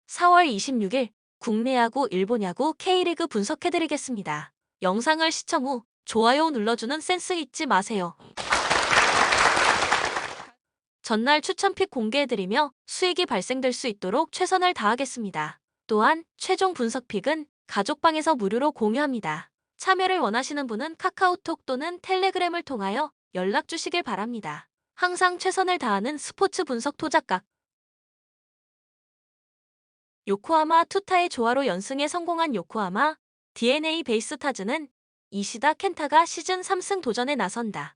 4월 26일 국내 야구, 일본 야구, K리그 분석해드리겠습니다. 영상을 시청 후 좋아요 눌러주는 센스 잊지 마세요. 전날 추천픽 공개해드리며 수익이 발생될 수 있도록 최선을 다하겠습니다. 또한 최종 분석픽은 가족방에서 무료로 공유합니다. 참여를 원하시는 분은 카카오톡 또는 텔레그램을 통하여 연락 주시길 바랍니다. 항상 최선을 다하는 스포츠 분석 토작각. 요코하마 투타의 조화로 연승에 성공한 요코하마 DNA 베이스타즈는 이시다 켄타가 시즌 3승 도전에 나선다.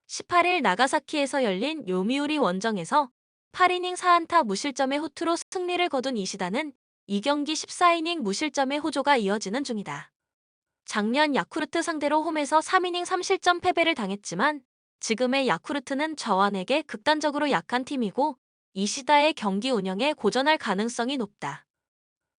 18일 나가사키에서 열린 요미우리 원정에서 8이닝 4안타 무실점의 호투로 승리를 거둔 이시다는 이 경기 14이닝 무실점의 호조가 이어지는 중이다. 작년 야쿠르트 상대로 홈에서 3이닝 3실점 패배를 당했지만 지금의 야쿠르트는 저완에게 극단적으로 약한 팀이고 이시다의 경기 운영에 고전할 가능성이 높다.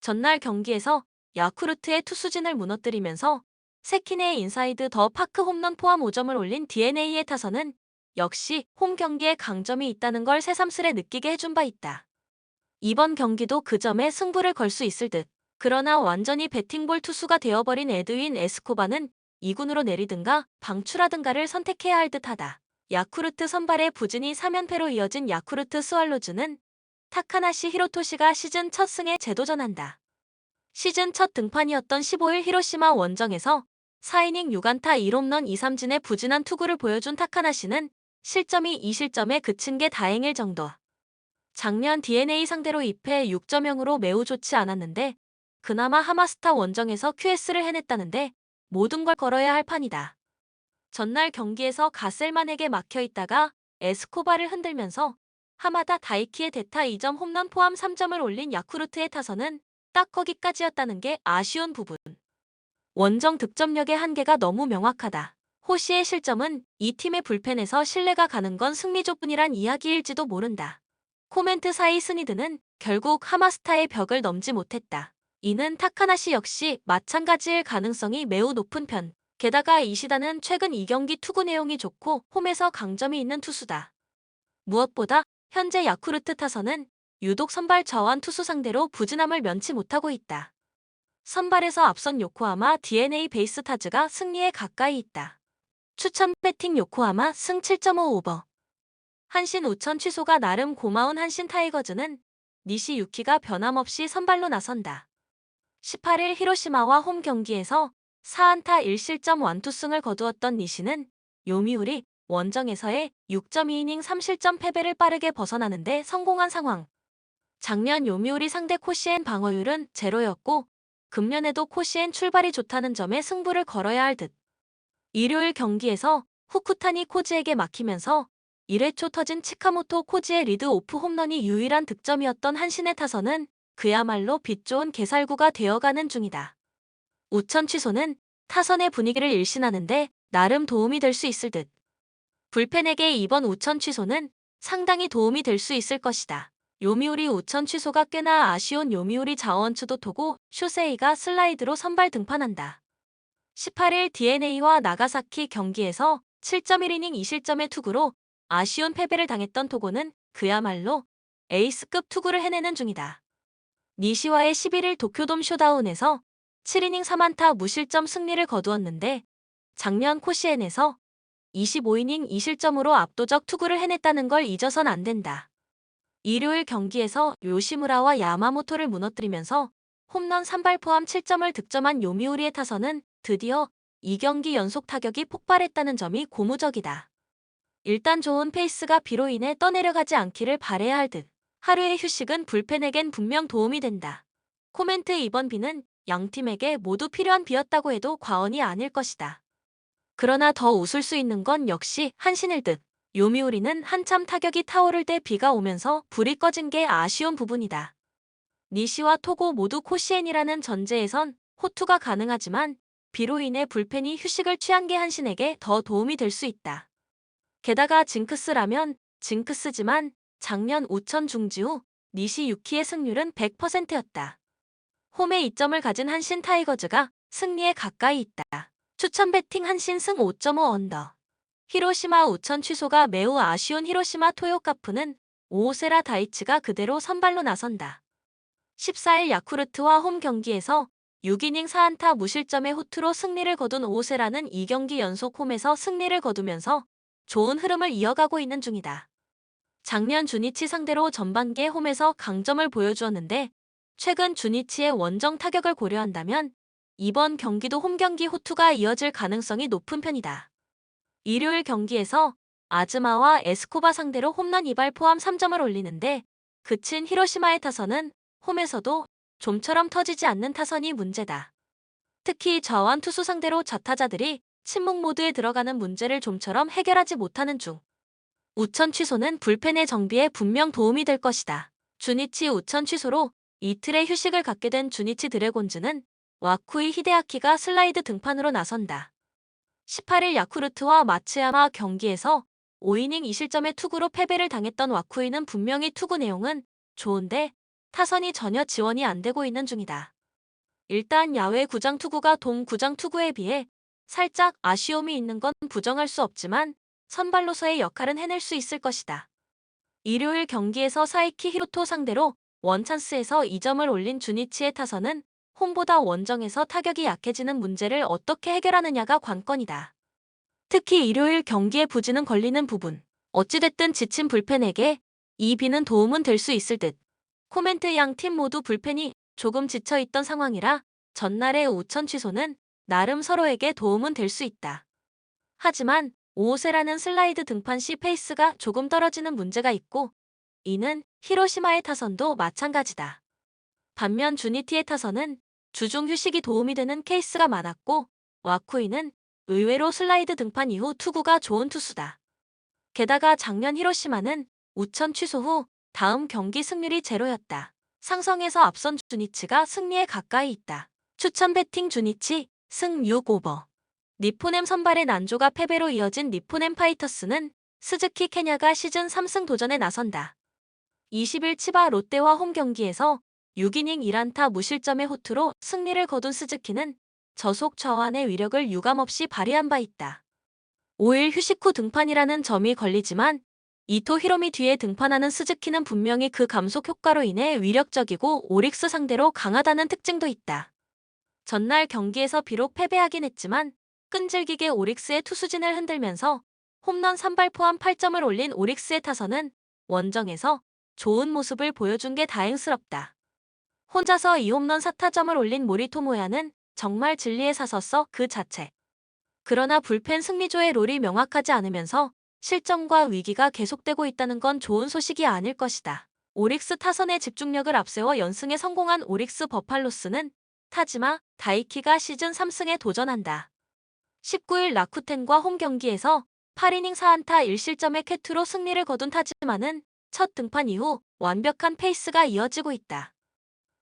전날 경기에서 야쿠르트의 투수진을 무너뜨리면서 세키네의 인사이드 더 파크 홈런 포함 5점을 올린 DNA의 타선은 역시 홈 경기에 강점이 있다는 걸 새삼스레 느끼게 해준 바 있다. 이번 경기도 그 점에 승부를 걸 수 있을 듯. 그러나 완전히 배팅볼 투수가 되어버린 에드윈 에스코바는 2군으로 내리든가 방출하든가를 선택해야 할 듯하다. 야쿠르트 선발의 부진이 3연패로 이어진 야쿠르트 스왈로즈는 타카나시 히로토시가 시즌 첫 승에 재도전한다. 시즌 첫 등판이었던 15일 히로시마 원정에서 4이닝 6안타 1홈런 2삼진의 부진한 투구를 보여준 타카나시는 실점이 2실점에 그친 게 다행일 정도. 작년 DNA 상대로 2패 6점형으로 매우 좋지 않았는데 그나마 하마스타 원정에서 QS를 해냈다는데 모든 걸 걸어야 할 판이다. 전날 경기에서 가셀만에게 막혀있다가 에스코바를 흔들면서 하마다 다이키의 대타 2점 홈런 포함 3점을 올린 야쿠르트의 타선은 딱 거기까지였다는 게 아쉬운 부분. 원정 득점력의 한계가 너무 명확하다. 호시의 실점은 이 팀의 불펜에서 신뢰가 가는 건 승리조뿐이란 이야기일지도 모른다. 코멘트 사이 스니드는 결국 하마스타의 벽을 넘지 못했다. 이는 타카나시 역시 마찬가지일 가능성이 매우 높은 편. 게다가 이시다는 최근 2경기 투구 내용이 좋고 홈에서 강점이 있는 투수다. 무엇보다 현재 야쿠르트 타선은 유독 선발 저완 투수 상대로 부진함을 면치 못하고 있다. 선발에서 앞선 요코하마 DNA 베이스타즈가 승리에 가까이 있다. 추천 배팅 요코하마 승 7.5 오버. 한신 우천 취소가 나름 고마운 한신 타이거즈는 니시 유키가 변함없이 선발로 나선다. 18일 히로시마와 홈 경기에서 4안타 1실점 완투승을 거두었던 니시는 요미우리 원정에서의 6.2이닝 3실점 패배를 빠르게 벗어나는데 성공한 상황. 작년 요미우리 상대 코시엔 방어율은 제로였고 금년에도 코시엔 출발이 좋다는 점에 승부를 걸어야 할 듯. 일요일 경기에서 후쿠타니 코지에게 막히면서 1회 초 터진 치카모토 코지의 리드 오프 홈런이 유일한 득점이었던 한신의 타선은 그야말로 빛 좋은 개살구가 되어가는 중이다. 우천 취소는 타선의 분위기를 일신하는데 나름 도움이 될 수 있을 듯. 불펜에게 이번 우천 취소는 상당히 도움이 될 수 있을 것이다. 요미우리 우천 취소가 꽤나 아쉬운 요미우리 자원추도 토고 쇼세이가 슬라이드로 선발 등판한다. 18일 DNA와 나가사키 경기에서 7.1이닝 2실점의 투구로 아쉬운 패배를 당했던 토고는 그야말로 에이스급 투구를 해내는 중이다. 니시와의 11일 도쿄돔 쇼다운에서 7이닝 3안타 무실점 승리를 거두었는데 작년 코시엔에서 25이닝 2실점으로 압도적 투구를 해냈다는 걸 잊어선 안 된다. 일요일 경기에서 요시무라와 야마모토를 무너뜨리면서 홈런 3발 포함 7점을 득점한 요미우리의 타선은 드디어 2경기 연속 타격이 폭발했다는 점이 고무적이다. 일단 좋은 페이스가 비로 인해 떠내려가지 않기를 바라야 할 듯. 하루의 휴식은 불펜에겐 분명 도움이 된다. 코멘트 이번 비는 양팀에게 모두 필요한 비였다고 해도 과언이 아닐 것이다. 그러나 더 웃을 수 있는 건 역시 한신일 듯. 요미우리는 한참 타격이 타오를 때 비가 오면서 불이 꺼진 게 아쉬운 부분이다. 니시와 토고 모두 코시엔이라는 전제에선 호투가 가능하지만 비로 인해 불펜이 휴식을 취한 게 한신에게 더 도움이 될 수 있다. 게다가 징크스라면 징크스지만 작년 우천 중지 후 니시 유키의 승률은 100%였다. 홈에 이점을 가진 한신 타이거즈가 승리에 가까이 있다. 추천 배팅 한신 승 5.5 언더. 히로시마 우천 취소가 매우 아쉬운 히로시마 토요카프는 오오세라 다이치가 그대로 선발로 나선다. 14일 야쿠르트와 홈 경기에서 6이닝 4안타 무실점의 호투로 승리를 거둔 오세라는 2경기 연속 홈에서 승리를 거두면서 좋은 흐름을 이어가고 있는 중이다. 작년 주니치 상대로 전반기에 홈에서 강점을 보여주었는데 최근 주니치의 원정 타격을 고려한다면 이번 경기도 홈 경기 호투가 이어질 가능성이 높은 편이다. 일요일 경기에서 아즈마와 에스코바 상대로 홈런 2발 포함 3점을 올리는데 그친 히로시마의 타선은 홈에서도 좀처럼 터지지 않는 타선이 문제다. 특히 좌완 투수 상대로 좌타자들이 침묵 모드에 들어가는 문제를 좀처럼 해결하지 못하는 중. 우천 취소는 불펜의 정비에 분명 도움이 될 것이다. 주니치 우천 취소로 이틀의 휴식을 갖게 된 주니치 드래곤즈는 와쿠이 히데아키가 슬라이드 등판으로 나선다. 18일 야쿠르트와 마츠야마 경기에서 5이닝 2실점의 투구로 패배를 당했던 와쿠이는 분명히 투구 내용은 좋은데 타선이 전혀 지원이 안 되고 있는 중이다. 일단 야외 구장 투구가 돔 구장 투구에 비해 살짝 아쉬움이 있는 건 부정할 수 없지만 선발로서의 역할은 해낼 수 있을 것이다. 일요일 경기에서 사이키 히로토 상대로 원찬스에서 2점을 올린 주니치의 타선은 홈보다 원정에서 타격이 약해지는 문제를 어떻게 해결하느냐가 관건이다. 특히 일요일 경기에 부진은 걸리는 부분. 어찌됐든 지친 불펜에게 이 비는 도움은 될 수 있을 듯. 코멘트 양 팀 모두 불펜이 조금 지쳐있던 상황이라 전날의 우천 취소는 나름 서로에게 도움은 될 수 있다. 하지만 오오세라는 슬라이드 등판 시 페이스가 조금 떨어지는 문제가 있고 이는 히로시마의 타선도 마찬가지다. 반면 주니티의 타선은 주중 휴식이 도움이 되는 케이스가 많았고 와쿠이는 의외로 슬라이드 등판 이후 투구가 좋은 투수다. 게다가 작년 히로시마는 우천 취소 후 다음 경기 승률이 제로였다. 상성에서 앞선 주니치가 승리에 가까이 있다. 추천 배팅 주니치 승 6오버. 니포넴 선발의 난조가 패배로 이어진 니포넴 파이터스는 스즈키 케냐가 시즌 3승 도전에 나선다. 20일 치바 롯데와 홈 경기에서 6이닝 1안타 무실점의 호투로 승리를 거둔 스즈키는 저속 좌완의 위력을 유감없이 발휘한 바 있다. 5일 휴식 후 등판이라는 점이 걸리지만 이토 히로미 뒤에 등판하는 스즈키는 분명히 그 감속 효과로 인해 위력적이고 오릭스 상대로 강하다는 특징도 있다. 전날 경기에서 비록 패배하긴 했지만 끈질기게 오릭스의 투수진을 흔들면서 홈런 3발 포함 8점을 올린 오릭스의 타선은 원정에서 좋은 모습을 보여준 게 다행스럽다. 혼자서 2홈런 4타점을 올린 모리토모야는 정말 진리의 사서서 그 자체. 그러나 불펜 승리조의 롤이 명확하지 않으면서 실점과 위기가 계속되고 있다는 건 좋은 소식이 아닐 것이다. 오릭스 타선의 집중력을 앞세워 연승에 성공한 오릭스 버팔로스는 타지마 다이키가 시즌 3승에 도전한다. 19일 라쿠텐과 홈 경기에서 8이닝 4안타 1실점의 쾌투로 승리를 거둔 타지마는 첫 등판 이후 완벽한 페이스가 이어지고 있다.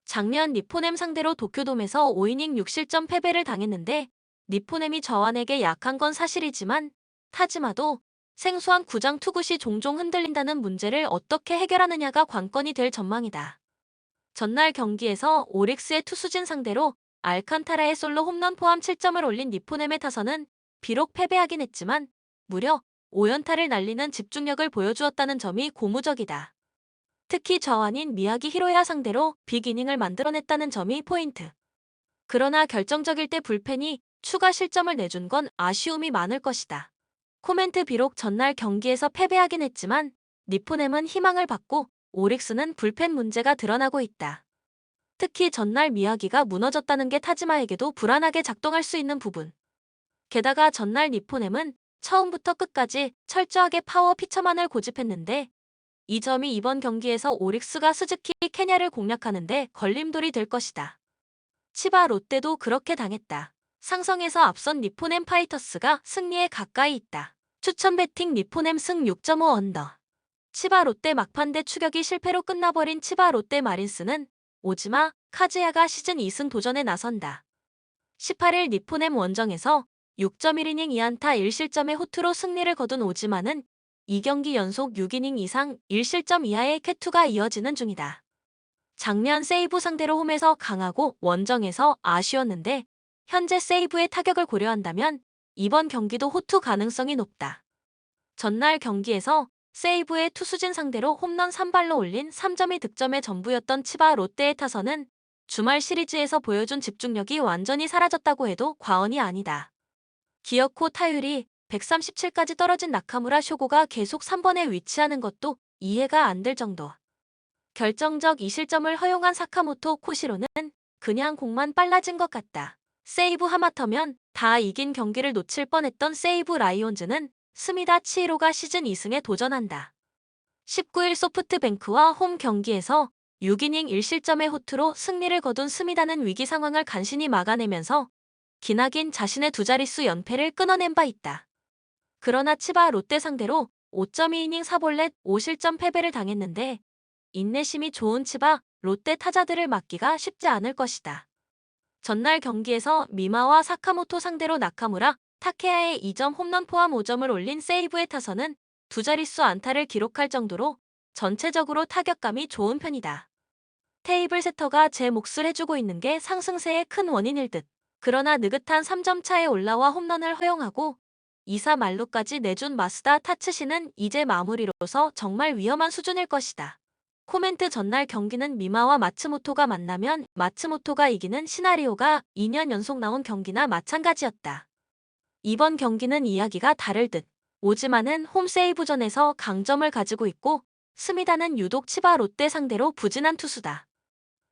작년 니포넴 상대로 도쿄돔에서 5이닝 6실점 패배를 당했는데 니포넴이 저완에게 약한 건 사실이지만 타지마도 생소한 구장 투구 시 종종 흔들린다는 문제를 어떻게 해결하느냐가 관건이 될 전망이다. 전날 경기에서 오릭스의 투수진 상대로 알칸타라의 솔로 홈런 포함 7점을 올린 니포넴의 타선은 비록 패배하긴 했지만 무려 5연타를 날리는 집중력을 보여주었다는 점이 고무적이다. 특히 좌완인 미야기 히로야 상대로 빅이닝을 만들어냈다는 점이 포인트. 그러나 결정적일 때 불펜이 추가 실점을 내준 건 아쉬움이 많을 것이다. 코멘트 비록 전날 경기에서 패배하긴 했지만 니포넴은 희망을 받고 오릭스는 불펜 문제가 드러나고 있다. 특히 전날 미야기가 무너졌다는 게 타지마에게도 불안하게 작동할 수 있는 부분. 게다가 전날 니포넴은 처음부터 끝까지 철저하게 파워 피처만을 고집했는데 이 점이 이번 경기에서 오릭스가 스즈키 케냐를 공략하는데 걸림돌이 될 것이다. 치바 롯데도 그렇게 당했다. 상성에서 앞선 니포넴 파이터스가 승리에 가까이 있다. 추천 배팅 니포넴 승 6.5 언더. 치바 롯데 막판대 추격이 실패로 끝나버린 치바 롯데 마린스는 오지마 카즈야가 시즌 2승 도전에 나선다. 18일 니포넴 원정에서 6.1이닝 2안타 1실점의 호투로 승리를 거둔 오지마는 2경기 연속 6이닝 이상 1실점 이하의 쾌투가 이어지는 중이다. 작년 세이브 상대로 홈에서 강하고 원정에서 아쉬웠는데 현재 세이브의 타격을 고려한다면 이번 경기도 호투 가능성이 높다. 전날 경기에서 세이브의 투수진 상대로 홈런 3발로 올린 3점이 득점의 전부였던 치바 롯데의 타선은 주말 시리즈에서 보여준 집중력이 완전히 사라졌다고 해도 과언이 아니다. 기어코 타율이 137까지 떨어진 나카무라 쇼고가 계속 3번에 위치하는 것도 이해가 안 될 정도. 결정적 2실점을 허용한 사카모토 코시로는 그냥 공만 빨라진 것 같다. 세이브 하마터면 다 이긴 경기를 놓칠 뻔했던 세이브 라이온즈는 스미다 치히로가 시즌 2승에 도전한다. 19일 소프트뱅크와 홈 경기에서 6이닝 1실점의 호투로 승리를 거둔 스미다는 위기 상황을 간신히 막아내면서 기나긴 자신의 두 자릿수 연패를 끊어낸 바 있다. 그러나 치바 롯데 상대로 5.2이닝 4볼넷 5실점 패배를 당했는데 인내심이 좋은 치바 롯데 타자들을 막기가 쉽지 않을 것이다. 전날 경기에서 미마와 사카모토 상대로 나카무라, 타케야의 2점 홈런 포함 5점을 올린 세이브의 타선은 두 자릿수 안타를 기록할 정도로 전체적으로 타격감이 좋은 편이다. 테이블 세터가 제 몫을 해주고 있는 게 상승세의 큰 원인일 듯. 그러나 느긋한 3점 차에 올라와 홈런을 허용하고 2사 말루까지 내준 마스다 타츠시는 이제 마무리로서 정말 위험한 수준일 것이다. 코멘트 전날 경기는 미마와 마츠모토가 만나면 마츠모토가 이기는 시나리오가 2년 연속 나온 경기나 마찬가지였다. 이번 경기는 이야기가 다를 듯. 오지마는 홈세이브전에서 강점을 가지고 있고 스미다는 유독 치바 롯데 상대로 부진한 투수다.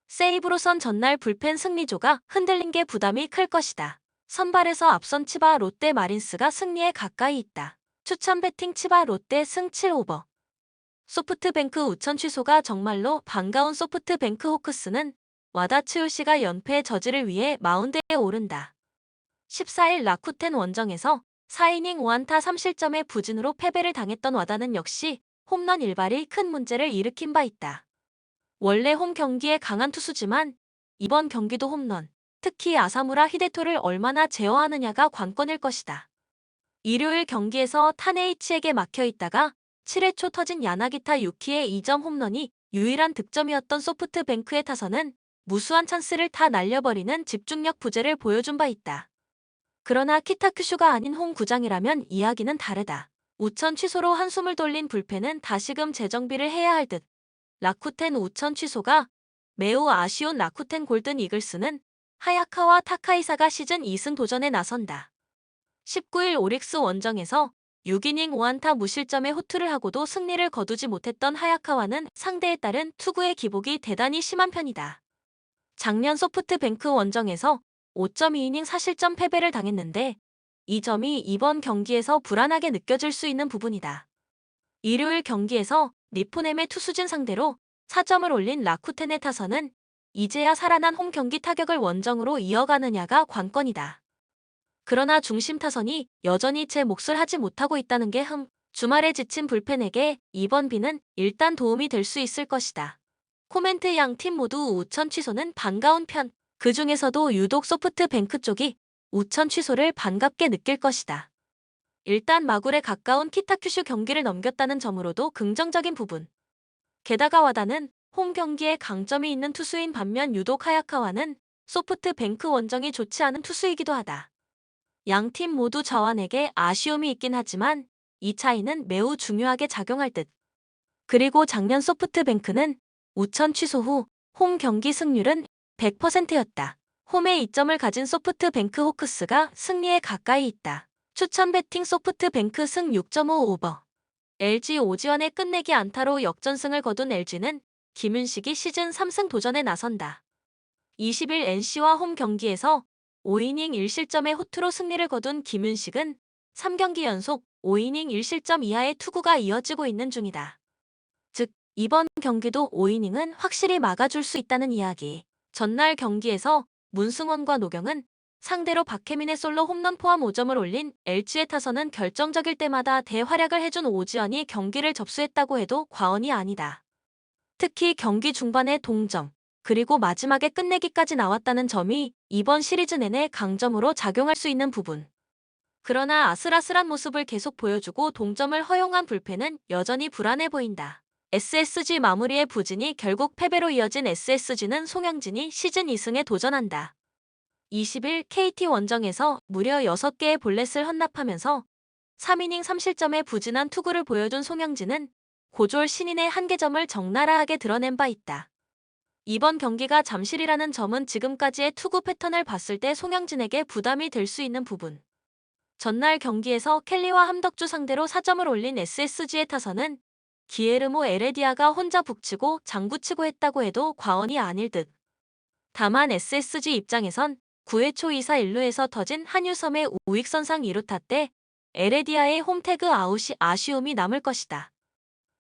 세이브로선 전날 불펜 승리조가 흔들린 게 부담이 클 것이다. 선발에서 앞선 치바 롯데 마린스가 승리에 가까이 있다. 추천 배팅 치바 롯데 승 7오버. 소프트뱅크 우천 취소가 정말로 반가운 소프트뱅크 호크스는 와다츠요시가 연패의 저지를 위해 마운드에 오른다. 14일 라쿠텐 원정에서 4이닝 5안타 3실점의 부진으로 패배를 당했던 와다는 역시 홈런 1발이 큰 문제를 일으킨 바 있다. 원래 홈 경기에 강한 투수지만 이번 경기도 홈런, 특히 아사무라 히데토를 얼마나 제어하느냐가 관건일 것이다. 일요일 경기에서 타네이치에게 막혀있다가 7회 초 터진 야나기타 유키의 2점 홈런이 유일한 득점이었던 소프트뱅크의 타선은 무수한 찬스를 다 날려버리는 집중력 부재를 보여준 바 있다. 그러나 키타큐슈가 아닌 홈 구장이라면 이야기는 다르다. 우천 취소로 한숨을 돌린 불펜은 다시금 재정비를 해야 할 듯. 라쿠텐 우천 취소가 매우 아쉬운 라쿠텐 골든 이글스는 하야카와 타카이사가 시즌 2승 도전에 나선다. 19일 오릭스 원정에서 6이닝 5안타 무실점의 호투를 하고도 승리를 거두지 못했던 하야카와는 상대에 따른 투구의 기복이 대단히 심한 편이다. 작년 소프트뱅크 원정에서 5.2이닝 4실점 패배를 당했는데 이 점이 이번 경기에서 불안하게 느껴질 수 있는 부분이다. 일요일 경기에서 니포넴의 투수진 상대로 4점을 올린 라쿠텐의 타선은 이제야 살아난 홈 경기 타격을 원정으로 이어가느냐가 관건이다. 그러나 중심 타선이 여전히 제 몫을 하지 못하고 있다는 게 주말에 지친 불펜에게 이번 비는 일단 도움이 될 수 있을 것이다. 코멘트 양 팀 모두 우천 취소는 반가운 편. 그 중에서도 유독 소프트뱅크 쪽이 우천 취소를 반갑게 느낄 것이다. 일단 마굴에 가까운 키타큐슈 경기를 넘겼다는 점으로도 긍정적인 부분. 게다가 와다는 홈 경기에 강점이 있는 투수인 반면 유독 하야카와는 소프트뱅크 원정이 좋지 않은 투수이기도 하다. 양 팀 모두 자완에게 아쉬움이 있긴 하지만 이 차이는 매우 중요하게 작용할 듯. 그리고 작년 소프트뱅크는 우천 취소 후 홈 경기 승률은 100%였다. 홈에 이점을 가진 소프트뱅크 호크스가 승리에 가까이 있다. 추천 배팅 소프트뱅크 승 6.5오버. LG 오지원의 끝내기 안타로 역전승을 거둔 LG는 김윤식이 시즌 3승 도전에 나선다. 20일 NC와 홈 경기에서 5이닝 1실점의 호투로 승리를 거둔 김윤식은 3경기 연속 5이닝 1실점 이하의 투구가 이어지고 있는 중이다. 즉, 이번 경기도 5이닝은 확실히 막아줄 수 있다는 이야기. 전날 경기에서 문승원과 노경은 상대로 박혜민의 솔로 홈런 포함 5점을 올린 LG의 타선은 결정적일 때마다 대활약을 해준 오지환이 경기를 접수했다고 해도 과언이 아니다. 특히 경기 중반에 동점, 그리고 마지막에 끝내기까지 나왔다는 점이 이번 시리즈 내내 강점으로 작용할 수 있는 부분. 그러나 아슬아슬한 모습을 계속 보여주고 동점을 허용한 불펜은 여전히 불안해 보인다. SSG 마무리의 부진이 결국 패배로 이어진 SSG는 송영진이 시즌 2승에 도전한다. 20일 KT 원정에서 무려 6개의 볼넷을 헌납하면서 3이닝 3실점의 부진한 투구를 보여준 송영진은 고졸 신인의 한계점을 적나라하게 드러낸 바 있다. 이번 경기가 잠실이라는 점은 지금까지의 투구 패턴을 봤을 때 송영진에게 부담이 될 수 있는 부분. 전날 경기에서 켈리와 함덕주 상대로 4점을 올린 SSG의 타선은 기에르모 에레디아가 혼자 북치고 장구치고 했다고 해도 과언이 아닐 듯. 다만 SSG 입장에선 9회 초 2사 1루에서 터진 한유섬의 우익선상 2루타 때 에레디아의 홈태그 아웃이 아쉬움이 남을 것이다.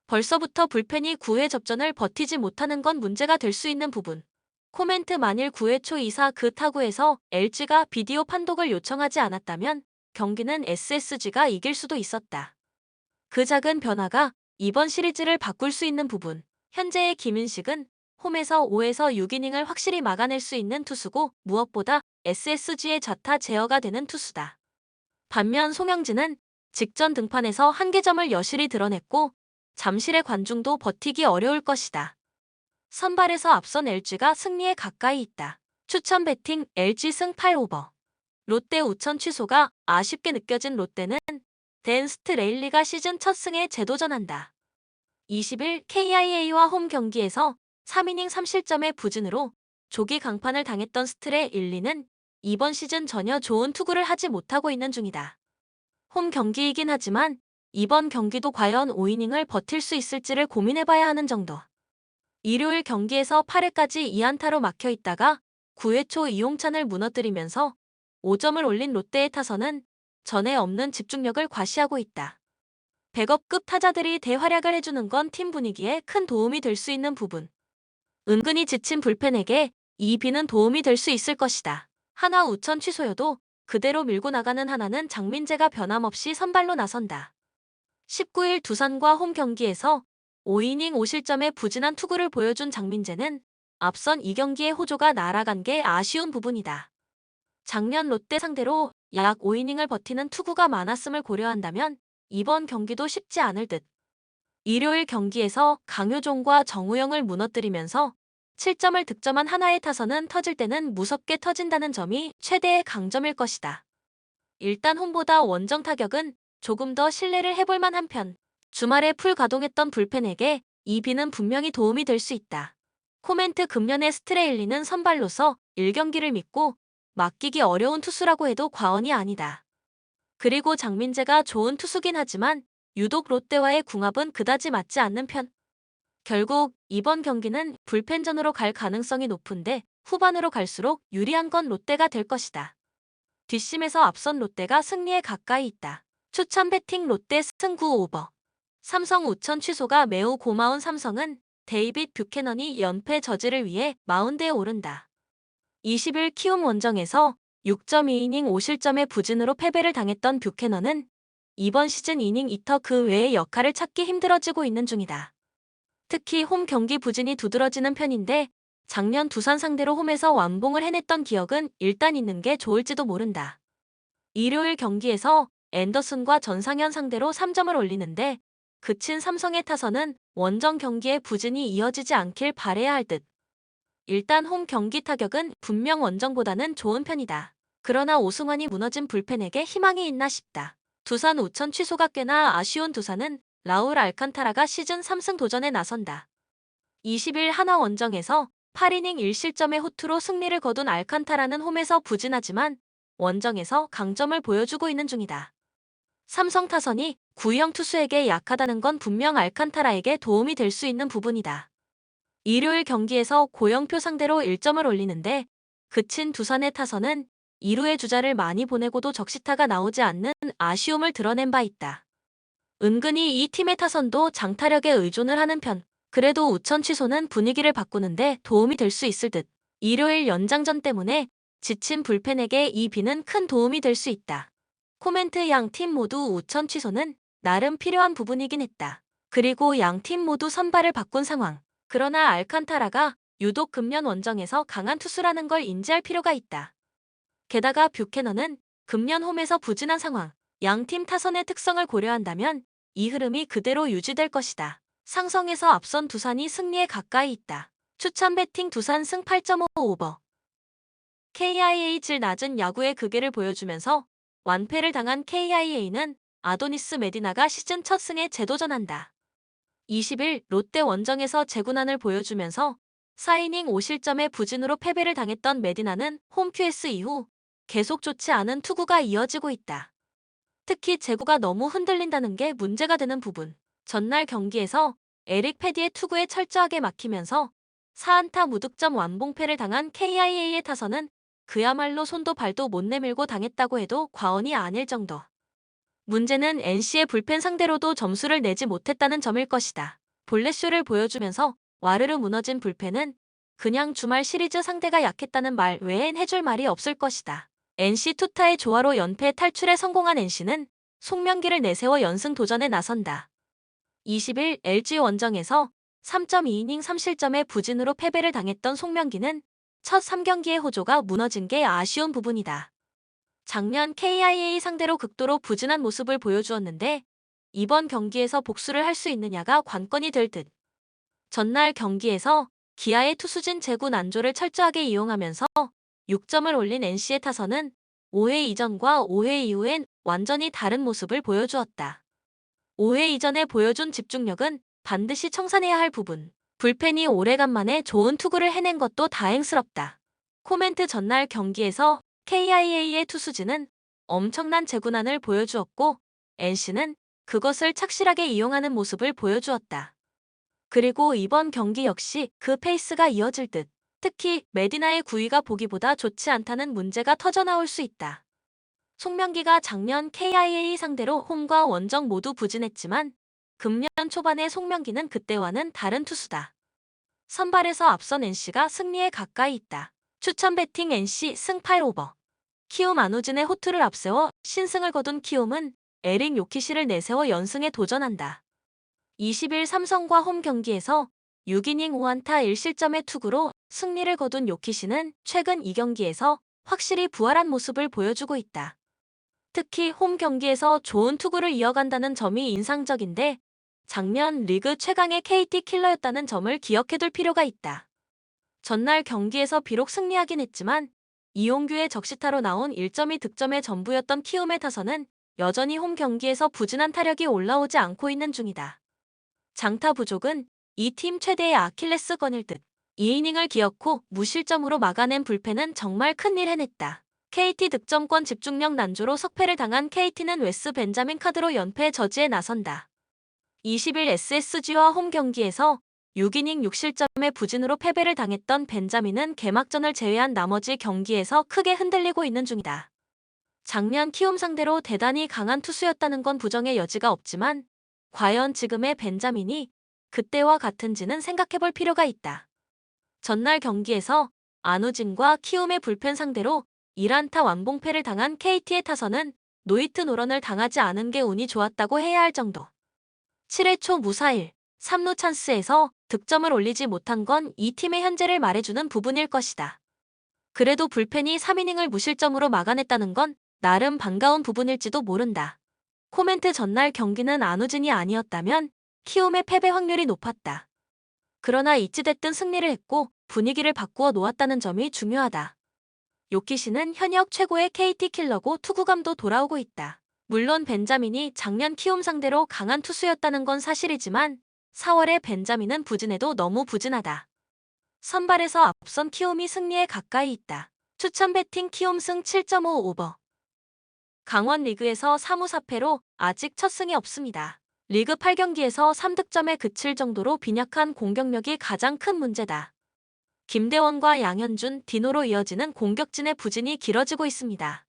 벌써부터 불펜이 9회 접전을 버티지 못하는 건 문제가 될 수 있는 부분. 코멘트 만일 9회 초 2사 그 타구에서 LG가 비디오 판독을 요청하지 않았다면 경기는 SSG가 이길 수도 있었다. 그 작은 변화가 이번 시리즈를 바꿀 수 있는 부분. 현재의 김윤식은 홈에서 5에서 6이닝을 확실히 막아낼 수 있는 투수고 무엇보다 SSG의 좌타 제어가 되는 투수다. 반면 송영진은 직전 등판에서 한계점을 여실히 드러냈고 잠실의 관중도 버티기 어려울 것이다. 선발에서 앞선 LG가 승리에 가까이 있다. 추천 배팅 LG 승 8오버. 롯데 우천 취소가 아쉽게 느껴진 롯데는 댄 스트레일리가 시즌 첫 승에 재도전한다. 20일 KIA와 홈 경기에서 3이닝 3실점의 부진으로 조기 강판을 당했던 스트레일리는 이번 시즌 전혀 좋은 투구를 하지 못하고 있는 중이다. 홈 경기이긴 하지만 이번 경기도 과연 5이닝을 버틸 수 있을지를 고민해봐야 하는 정도. 일요일 경기에서 8회까지 2안타로 막혀 있다가 9회 초 이용찬을 무너뜨리면서 5점을 올린 롯데의 타선은 전에 없는 집중력을 과시하고 있다. 백업급 타자들이 대활약을 해주는 건 팀 분위기에 큰 도움이 될 수 있는 부분. 은근히 지친 불펜에게 이 비는 도움이 될 수 있을 것이다. 하나 우천 취소여도 그대로 밀고 나가는 하나는 장민재가 변함없이 선발로 나선다. 19일 두산과 홈 경기에서 5이닝 5실점의 부진한 투구를 보여준 장민재는 앞선 2경기의 호조가 날아간 게 아쉬운 부분이다. 작년 롯데 상대로 약 5이닝을 버티는 투구가 많았음을 고려한다면 이번 경기도 쉽지 않을 듯. 일요일 경기에서 강효종과 정우영을 무너뜨리면서 7점을 득점한 하나의 타선은 터질 때는 무섭게 터진다는 점이 최대의 강점일 것이다. 일단 홈보다 원정 타격은 조금 더 신뢰를 해볼 만한 편. 주말에 풀 가동했던 불펜에게 이 비는 분명히 도움이 될 수 있다. 코멘트 금년의 스트레일리는 선발로서 1경기를 믿고 맡기기 어려운 투수라고 해도 과언이 아니다. 그리고 장민재가 좋은 투수긴 하지만 유독 롯데와의 궁합은 그다지 맞지 않는 편. 결국 이번 경기는 불펜전으로 갈 가능성이 높은데 후반으로 갈수록 유리한 건 롯데가 될 것이다. 뒷심에서 앞선 롯데가 승리에 가까이 있다. 추천 배팅 롯데 승 9오버. 삼성 우천 취소가 매우 고마운 삼성은 데이빗 뷰캐넌이 연패 저지를 위해 마운드에 오른다. 20일 키움 원정에서 6.2이닝 5실점의 부진으로 패배를 당했던 뷰캐넌은 이번 시즌 이닝 2터 그 외의 역할을 찾기 힘들어지고 있는 중이다. 특히 홈 경기 부진이 두드러지는 편인데 작년 두산 상대로 홈에서 완봉을 해냈던 기억은 일단 있는 게 좋을지도 모른다. 일요일 경기에서 앤더슨과 전상현 상대로 3점을 올리는데 그친 삼성의 타선은 원정 경기에 부진이 이어지지 않길 바라야 할 듯. 일단 홈 경기 타격은 분명 원정보다는 좋은 편이다. 그러나 오승환이 무너진 불펜에게 희망이 있나 싶다. 두산 우천 취소가 꽤나 아쉬운 두산은 라울 알칸타라가 시즌 3승 도전에 나선다. 20일 하나 원정에서 8이닝 1실점의 호투로 승리를 거둔 알칸타라는 홈에서 부진하지만 원정에서 강점을 보여주고 있는 중이다. 삼성 타선이 구형 투수에게 약하다는 건 분명 알칸타라에게 도움이 될 수 있는 부분이다. 일요일 경기에서 고영표 상대로 1점을 올리는데 그친 두산의 타선은 2루의 주자를 많이 보내고도 적시타가 나오지 않는 아쉬움을 드러낸 바 있다. 은근히 이 팀의 타선도 장타력에 의존을 하는 편. 그래도 우천 취소는 분위기를 바꾸는데 도움이 될 수 있을 듯. 일요일 연장전 때문에 지친 불펜에게 이 비는 큰 도움이 될 수 있다. 코멘트 양 팀 모두 우천 취소는 나름 필요한 부분이긴 했다. 그리고 양 팀 모두 선발을 바꾼 상황. 그러나 알칸타라가 유독 금년 원정에서 강한 투수라는 걸 인지할 필요가 있다. 게다가 뷰캐넌은 금년 홈에서 부진한 상황. 양 팀 타선의 특성을 고려한다면 이 흐름이 그대로 유지될 것이다. 상성에서 앞선 두산이 승리에 가까이 있다. 추천 배팅 두산 승 8.5오버. KIA 질 낮은 야구의 극애를 보여주면서 완패를 당한 KIA는 아도니스 메디나가 시즌 첫 승에 재도전한다. 20일 롯데 원정에서 재구난을 보여주면서 4이닝 5실점의 부진으로 패배를 당했던 메디나는 홈 QS 이후 계속 좋지 않은 투구가 이어지고 있다. 특히 제구가 너무 흔들린다는 게 문제가 되는 부분. 전날 경기에서 에릭 패디의 투구에 철저하게 막히면서 4안타 무득점 완봉패를 당한 KIA의 타선은 그야말로 손도 발도 못 내밀고 당했다고 해도 과언이 아닐 정도. 문제는 NC의 불펜 상대로도 점수를 내지 못했다는 점일 것이다. 볼넷쇼를 보여주면서 와르르 무너진 불펜은 그냥 주말 시리즈 상대가 약했다는 말 외엔 해줄 말이 없을 것이다. NC 투타의 조화로 연패 탈출에 성공한 NC는 송명기를 내세워 연승 도전에 나선다. 20일 LG 원정에서 3.2이닝 3실점의 부진으로 패배를 당했던 송명기는 첫 3경기의 호조가 무너진 게 아쉬운 부분이다. 작년 KIA 상대로 극도로 부진한 모습을 보여주었는데 이번 경기에서 복수를 할 수 있느냐가 관건이 될 듯. 전날 경기에서 기아의 투수진 제구 난조를 철저하게 이용하면서 6점을 올린 NC의 타선은 5회 이전과 5회 이후엔 완전히 다른 모습을 보여주었다. 5회 이전에 보여준 집중력은 반드시 청산해야 할 부분. 불펜이 오래간만에 좋은 투구를 해낸 것도 다행스럽다. 코멘트 전날 경기에서 KIA의 투수진은 엄청난 제구난을 보여주었고 NC는 그것을 착실하게 이용하는 모습을 보여주었다. 그리고 이번 경기 역시 그 페이스가 이어질 듯. 특히 메디나의 구위가 보기보다 좋지 않다는 문제가 터져나올 수 있다. 송명기가 작년 KIA 상대로 홈과 원정 모두 부진했지만 금년 초반의 송명기는 그때와는 다른 투수다. 선발에서 앞선 NC가 승리에 가까이 있다. 추천 배팅 NC 승 8오버. 키움 안우진의 호투를 앞세워 신승을 거둔 키움은 에릭 요키시를 내세워 연승에 도전한다. 20일 삼성과 홈 경기에서 6이닝 5안타 1실점의 투구로 승리를 거둔 요키시는 최근 2경기에서 확실히 부활한 모습을 보여주고 있다. 특히 홈 경기에서 좋은 투구를 이어간다는 점이 인상적인데 작년 리그 최강의 KT 킬러였다는 점을 기억해둘 필요가 있다. 전날 경기에서 비록 승리하긴 했지만 이용규의 적시타로 나온 1점이 득점의 전부였던 키움의 타선은 여전히 홈 경기에서 부진한 타력이 올라오지 않고 있는 중이다. 장타 부족은 이 팀 최대의 아킬레스건일 듯. 2이닝을 기어코 무실점으로 막아낸 불펜은 정말 큰일 해냈다. KT 득점권 집중력 난조로 석패를 당한 KT는 웨스 벤자민 카드로 연패 저지에 나선다. 20일 SSG와 홈 경기에서 6이닝 6실점의 부진으로 패배를 당했던 벤자민은 개막전을 제외한 나머지 경기에서 크게 흔들리고 있는 중이다. 작년 키움 상대로 대단히 강한 투수였다는 건 부정의 여지가 없지만 과연 지금의 벤자민이 그때와 같은지는 생각해볼 필요가 있다. 전날 경기에서 안우진과 키움의 불펜 상대로 1안타 완봉패를 당한 KT의 타선은 노히트 노런을 당하지 않은 게 운이 좋았다고 해야 할 정도. 7회 초 무사일 3루 찬스에서 득점을 올리지 못한 건 이 팀의 현재를 말해주는 부분일 것이다. 그래도 불펜이 3이닝을 무실점으로 막아냈다는 건 나름 반가운 부분일지도 모른다. 코멘트 전날 경기는 안우진이 아니었다면 키움의 패배 확률이 높았다. 그러나 이찌됐든 승리를 했고 분위기를 바꾸어 놓았다는 점이 중요하다. 요키시는 현역 최고의 KT 킬러고 투구감도 돌아오고 있다. 물론 벤자민이 작년 키움 상대로 강한 투수였다는 건 사실이지만 4월에 벤자민은 부진해도 너무 부진하다. 선발에서 앞선 키움이 승리에 가까이 있다. 추천 배팅 키움 승 7.5오버. 강원 리그에서 3무 4패로 아직 첫 승이 없습니다. 리그 8경기에서 3득점에 그칠 정도로 빈약한 공격력이 가장 큰 문제다. 김대원과 양현준, 디노로 이어지는 공격진의 부진이 길어지고 있습니다.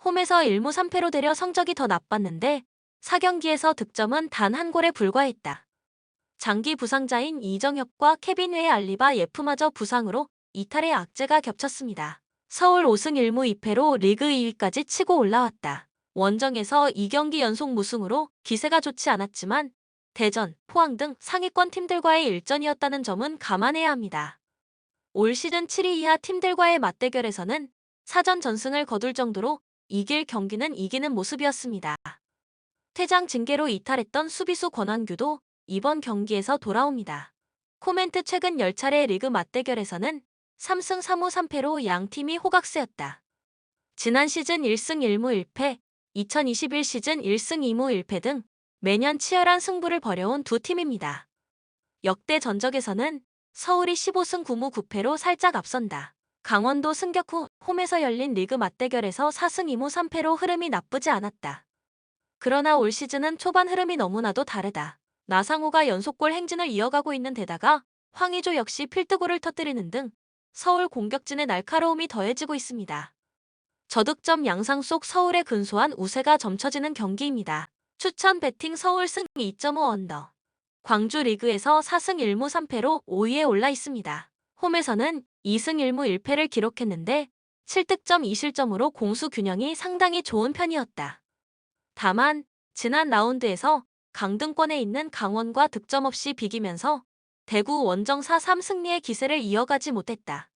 홈에서 1무 3패로 되려 성적이 더 나빴는데 4경기에서 득점은 단 한 골에 불과했다. 장기 부상자인 이정혁과 케빈 외 알리바 예프마저 부상으로 이탈의 악재가 겹쳤습니다. 서울 5승 1무 2패로 리그 2위까지 치고 올라왔다. 원정에서 2경기 연속 무승으로 기세가 좋지 않았지만 대전, 포항 등 상위권 팀들과의 일전이었다는 점은 감안해야 합니다. 올 시즌 7위 이하 팀들과의 맞대결에서는 사전 전승을 거둘 정도로 이길 경기는 이기는 모습이었습니다. 퇴장 징계로 이탈했던 수비수 권한규도 이번 경기에서 돌아옵니다. 코멘트 최근 10차례 리그 맞대결에서는 3승 3무 3패로 양 팀이 호각세였다. 지난 시즌 1승 1무 1패, 2021 시즌 1승 2무 1패 등 매년 치열한 승부를 벌여온 두 팀입니다. 역대 전적에서는 서울이 15승 9무 9패로 살짝 앞선다. 강원도 승격 후 홈에서 열린 리그 맞대결에서 4승 2무 3패로 흐름이 나쁘지 않았다. 그러나 올 시즌은 초반 흐름이 너무나도 다르다. 나상호가 연속골 행진을 이어가고 있는 데다가 황의조 역시 필드골을 터뜨리는 등 서울 공격진의 날카로움이 더해지고 있습니다. 저득점 양상 속 서울의 근소한 우세가 점쳐지는 경기입니다. 추천 배팅 서울 승 2.5 언더. 광주 리그에서 4승 1무 3패로 5위에 올라 있습니다. 홈에서는 2승 1무 1패를 기록했는데 7득점 2실점으로 공수 균형이 상당히 좋은 편이었다. 다만 지난 라운드에서 강등권에 있는 강원과 득점 없이 비기면서 대구 원정사 3승리의 기세를 이어가지 못했다.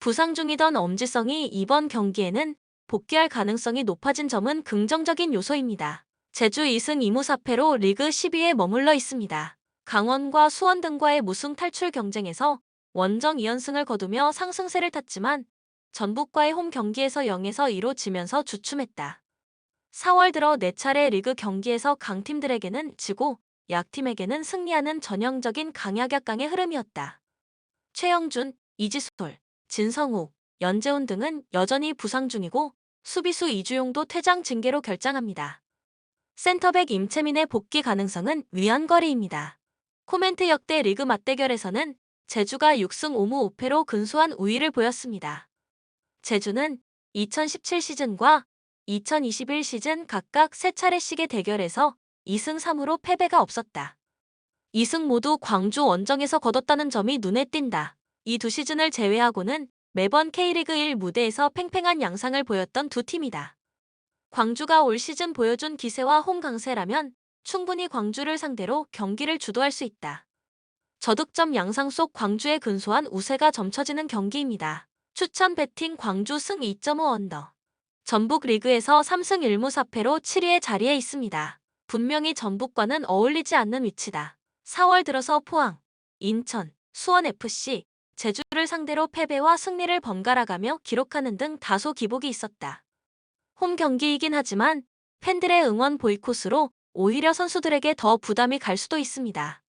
부상 중이던 엄지성이 이번 경기에는 복귀할 가능성이 높아진 점은 긍정적인 요소입니다. 제주 2승 2무 4패로 리그 10위에 머물러 있습니다. 강원과 수원 등과의 무승 탈출 경쟁에서 원정 2연승을 거두며 상승세를 탔지만 전북과의 홈 경기에서 0에서 2로 지면서 주춤했다. 4월 들어 4차례 리그 경기에서 강팀들에게는 지고 약팀에게는 승리하는 전형적인 강약약강의 흐름이었다. 최영준, 이지솔, 진성욱, 연재훈 등은 여전히 부상 중이고 수비수 이주용도 퇴장 징계로 결장합니다. 센터백 임채민의 복귀 가능성은 위안거리입니다. 코멘트 역대 리그 맞대결에서는 제주가 6승 5무 5패로 근소한 우위를 보였습니다. 제주는 2017 시즌과 2021 시즌 각각 3차례씩의 대결에서 2승 3무로 패배가 없었다. 2승 모두 광주 원정에서 거뒀다는 점이 눈에 띈다. 이 두 시즌을 제외하고는 매번 K리그 1 무대에서 팽팽한 양상을 보였던 두 팀이다. 광주가 올 시즌 보여준 기세와 홈 강세라면 충분히 광주를 상대로 경기를 주도할 수 있다. 저득점 양상 속 광주의 근소한 우세가 점쳐지는 경기입니다. 추천 배팅 광주 승 2.5 언더. 전북 리그에서 3승 1무 4패로 7위의 자리에 있습니다. 분명히 전북과는 어울리지 않는 위치다. 4월 들어서 포항, 인천, 수원FC, 제주를 상대로 패배와 승리를 번갈아가며 기록하는 등 다소 기복이 있었다. 홈 경기이긴 하지만 팬들의 응원 보이콧으로 오히려 선수들에게 더 부담이 갈 수도 있습니다.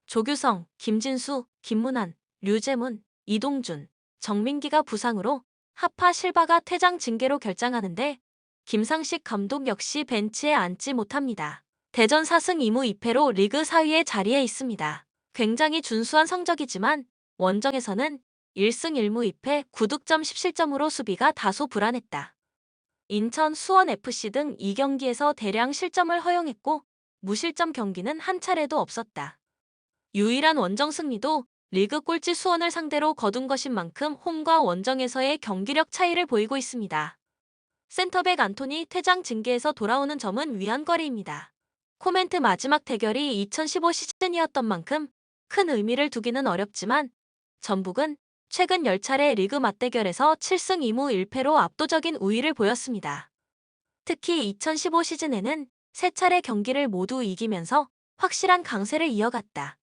조규성, 김진수, 김문환, 류재문, 이동준, 정민기가 부상으로 하파 실바가 퇴장 징계로 결장하는데 김상식 감독 역시 벤치에 앉지 못합니다. 대전 4승 2무 2패로 리그 4위의 자리에 있습니다. 굉장히 준수한 성적이지만 원정에서는 1승 1무 2패 9득점 10실점으로 수비가 다소 불안했다. 인천, 수원FC 등 2경기에서 대량 실점을 허용했고 무실점 경기는 한 차례도 없었다. 유일한 원정 승리도 리그 꼴찌 수원을 상대로 거둔 것인 만큼 홈과 원정에서의 경기력 차이를 보이고 있습니다. 센터백 안토니 퇴장 징계에서 돌아오는 점은 위안거리입니다. 코멘트 마지막 대결이 2015 시즌이었던 만큼 큰 의미를 두기는 어렵지만 전북은 최근 10차례 리그 맞대결에서 7승 2무 1패로 압도적인 우위를 보였습니다. 특히 2015 시즌에는 3차례 경기를 모두 이기면서 확실한 강세를 이어갔다.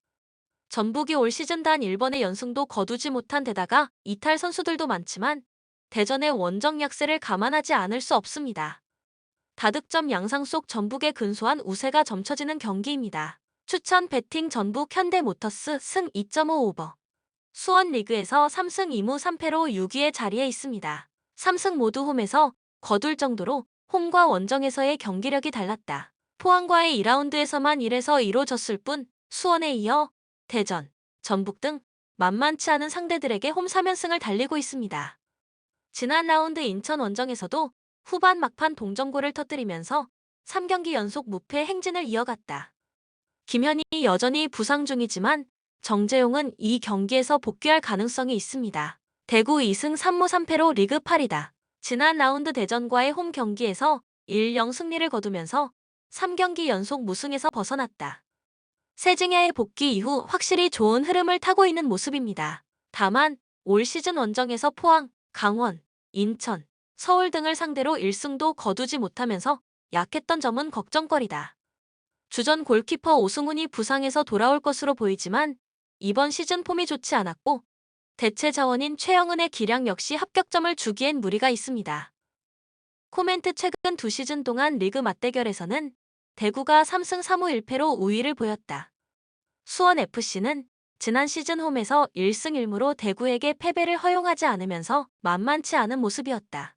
전북이 올 시즌 단 1번의 연승도 거두지 못한 데다가 이탈 선수들도 많지만 대전의 원정 약세를 감안하지 않을 수 없습니다. 다득점 양상 속 전북의 근소한 우세가 점쳐지는 경기입니다. 추천 배팅 전북 현대모터스 승 2.5 오버. 수원 리그에서 3승 2무 3패로 6위의 자리에 있습니다. 3승 모두 홈에서 거둘 정도로 홈과 원정에서의 경기력이 달랐다. 포항과의 2라운드에서만 1에서 2로 졌을 뿐 수원에 이어 대전, 전북 등 만만치 않은 상대들에게 홈 3연승을 달리고 있습니다. 지난 라운드 인천 원정에서도 후반 막판 동점골을 터뜨리면서 3경기 연속 무패 행진을 이어갔다. 김현이 여전히 부상 중이지만 정재용은 이 경기에서 복귀할 가능성이 있습니다. 대구 2승 3무 3패로 리그 8위다. 지난 라운드 대전과의 홈 경기에서 1-0 승리를 거두면서 3경기 연속 무승에서 벗어났다. 세징야의 복귀 이후 확실히 좋은 흐름을 타고 있는 모습입니다. 다만 올 시즌 원정에서 포항, 강원, 인천, 서울 등을 상대로 1승도 거두지 못하면서 약했던 점은 걱정거리다. 주전 골키퍼 오승훈이 부상에서 돌아올 것으로 보이지만 이번 시즌 폼이 좋지 않았고 대체 자원인 최영은의 기량 역시 합격점을 주기엔 무리가 있습니다. 코멘트 최근 2시즌 동안 리그 맞대결에서는 대구가 3승 3무 1패로 우위를 보였다. 수원FC는 지난 시즌 홈에서 1승 1무로 대구에게 패배를 허용하지 않으면서 만만치 않은 모습이었다.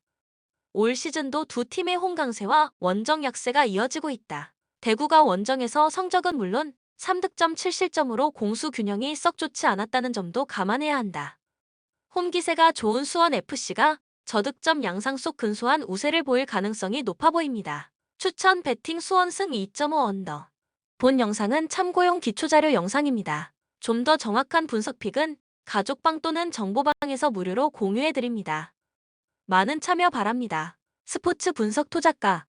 올 시즌도 두 팀의 홈 강세와 원정 약세가 이어지고 있다. 대구가 원정에서 성적은 물론 3득점 7실점으로 공수 균형이 썩 좋지 않았다는 점도 감안해야 한다. 홈 기세가 좋은 수원FC가 저득점 양상 속 근소한 우세를 보일 가능성이 높아 보입니다. 추천 배팅 수원승 2.5 언더. 본 영상은 참고용 기초자료 영상입니다. 좀 더 정확한 분석픽은 가족방 또는 정보방에서 무료로 공유해드립니다. 많은 참여 바랍니다. 스포츠 분석 투자가